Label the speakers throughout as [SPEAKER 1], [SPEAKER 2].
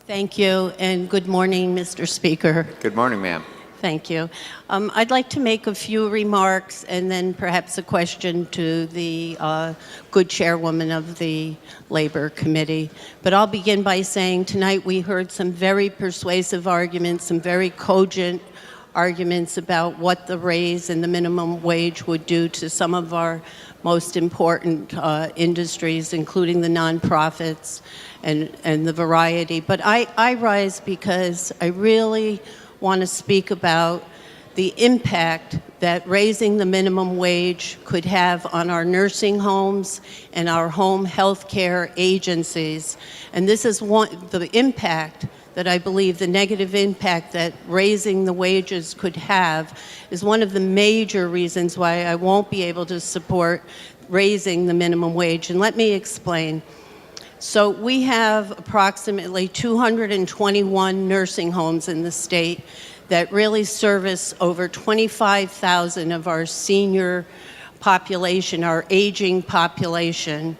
[SPEAKER 1] Thank you, and good morning, Mr. Speaker.
[SPEAKER 2] Good morning, ma'am.
[SPEAKER 1] Thank you. I'd like to make a few remarks and then perhaps a question to the good chairwoman of the Labor Committee. But I'll begin by saying tonight we heard some very persuasive arguments, some very cogent arguments about what the raise in the minimum wage would do to some of our most important industries, including the nonprofits and the variety. But I rise because I really want to speak about the impact that raising the minimum wage could have on our nursing homes and our home health care agencies. And this is the impact that I believe, the negative impact that raising the wages could have is one of the major reasons why I won't be able to support raising the minimum wage. And let me explain. So we have approximately 221 nursing homes in the state that really service over 25,000 of our senior population, our aging population.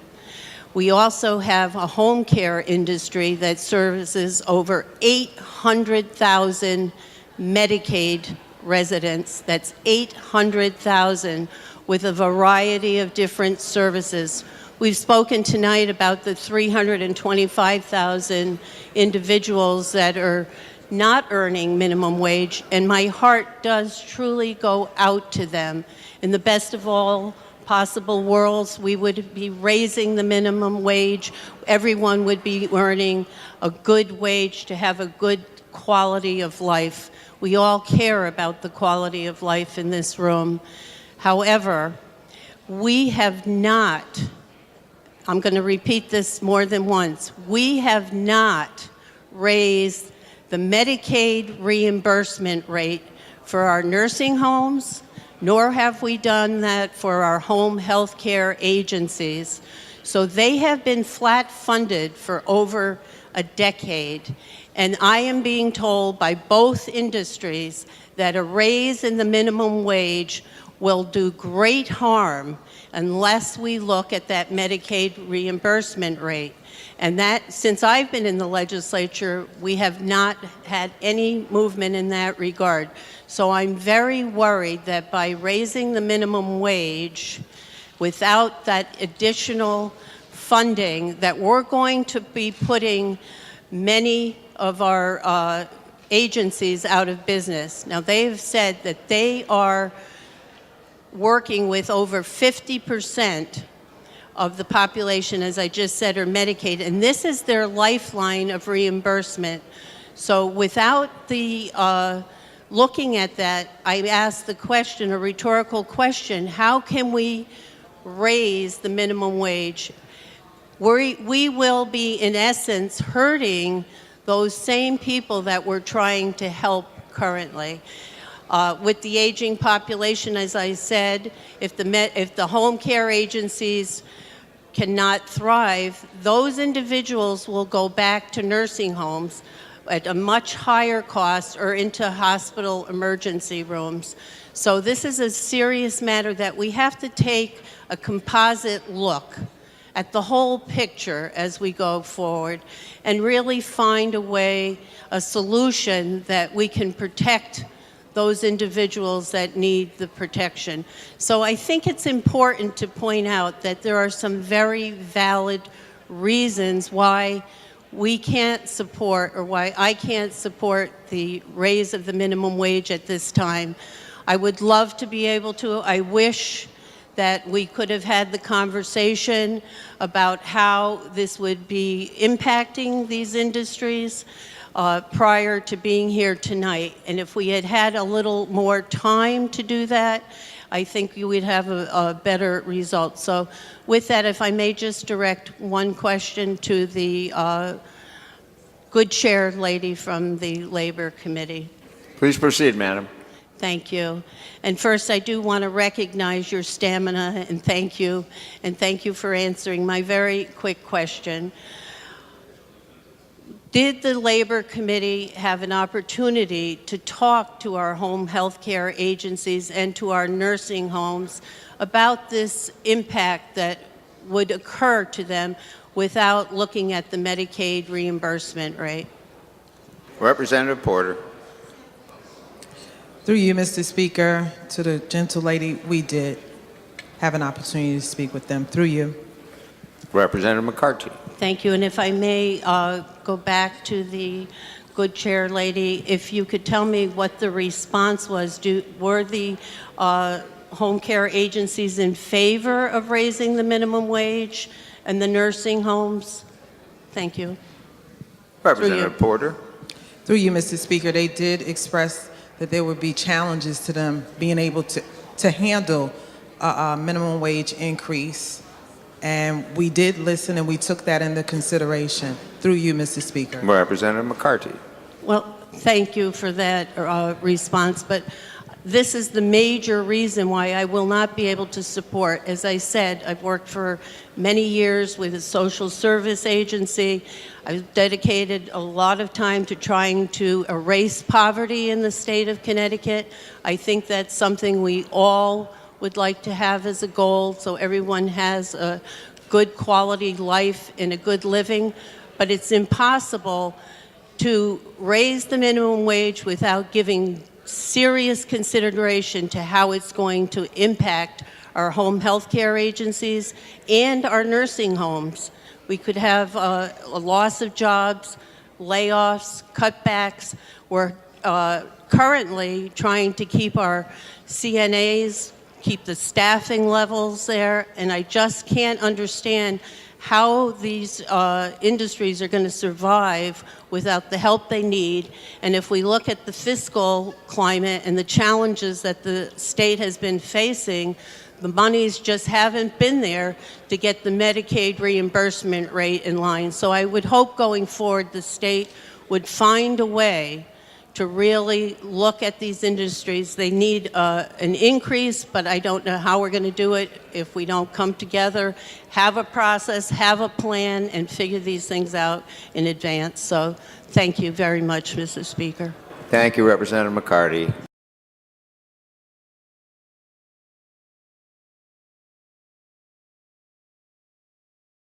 [SPEAKER 1] We also have a home care industry that services over 800,000 Medicaid residents. That's 800,000 with a variety of different services. We've spoken tonight about the 325,000 individuals that are not earning minimum wage, and my heart does truly go out to them. In the best of all possible worlds, we would be raising the minimum wage. Everyone would be earning a good wage to have a good quality of life. We all care about the quality of life in this room. However, we have not, I'm going to repeat this more than once, we have not raised the Medicaid reimbursement rate for our nursing homes, nor have we done that for our home health care agencies. So they have been flat funded for over a decade. And I am being told by both industries that a raise in the minimum wage will do great harm unless we look at that Medicaid reimbursement rate. And that, since I've been in the legislature, we have not had any movement in that regard. So I'm very worried that by raising the minimum wage without that additional funding, that we're going to be putting many of our agencies out of business. Now, they've said that they are working with over 50% of the population, as I just said, are Medicaid, and this is their lifeline of reimbursement. So without the looking at that, I ask the question, a rhetorical question, how can we raise the minimum wage? We will be, in essence, hurting those same people that we're trying to help currently. With the aging population, as I said, if the home care agencies cannot thrive, those individuals will go back to nursing homes at a much higher cost or into hospital emergency rooms. So this is a serious matter that we have to take a composite look at the whole picture as we go forward and really find a way, a solution that we can protect those individuals that need the protection. So I think it's important to point out that there are some very valid reasons why we can't support, or why I can't support, the raise of the minimum wage at this time. I would love to be able to. I wish that we could have had the conversation about how this would be impacting these industries prior to being here tonight. And if we had had a little more time to do that, I think you would have a better result. So with that, if I may just direct one question to the good chair lady from the Labor Committee.
[SPEAKER 2] Please proceed, madam.
[SPEAKER 1] Thank you. And first, I do want to recognize your stamina, and thank you. And thank you for answering my very quick question. Did the Labor Committee have an opportunity to talk to our home health care agencies and to our nursing homes about this impact that would occur to them without looking at the Medicaid reimbursement rate?
[SPEAKER 2] Representative Porter.
[SPEAKER 3] Through you, Mr. Speaker, to the gentle lady, we did have an opportunity to speak with them. Through you.
[SPEAKER 2] Representative McCarty.
[SPEAKER 1] Thank you. And if I may go back to the good chair lady, if you could tell me what the response was. Were the home care agencies in favor of raising the minimum wage and the nursing homes? Thank you.
[SPEAKER 2] Representative Porter.
[SPEAKER 3] Through you, Mr. Speaker, they did express that there would be challenges to them being able to handle a minimum wage increase. And we did listen and we took that into consideration. Through you, Mr. Speaker.
[SPEAKER 2] Representative McCarty.
[SPEAKER 1] Well, thank you for that response, but this is the major reason why I will not be able to support. As I said, I've worked for many years with a social service agency. I've dedicated a lot of time to trying to erase poverty in the state of Connecticut. I think that's something we all would like to have as a goal, so everyone has a good quality life and a good living. But it's impossible to raise the minimum wage without giving serious consideration to how it's going to impact our home health care agencies and our nursing homes. We could have a loss of jobs, layoffs, cutbacks. We're currently trying to keep our CNAs, keep the staffing levels there, and I just can't understand how these industries are going to survive without the help they need. And if we look at the fiscal climate and the challenges that the state has been facing, the monies just haven't been there to get the Medicaid reimbursement rate in line. So I would hope going forward the state would find a way to really look at these industries. They need an increase, but I don't know how we're going to do it if we don't come together, have a process, have a plan, and figure these things out in advance. So thank you very much, Mr. Speaker.
[SPEAKER 2] Thank you, Representative McCarty.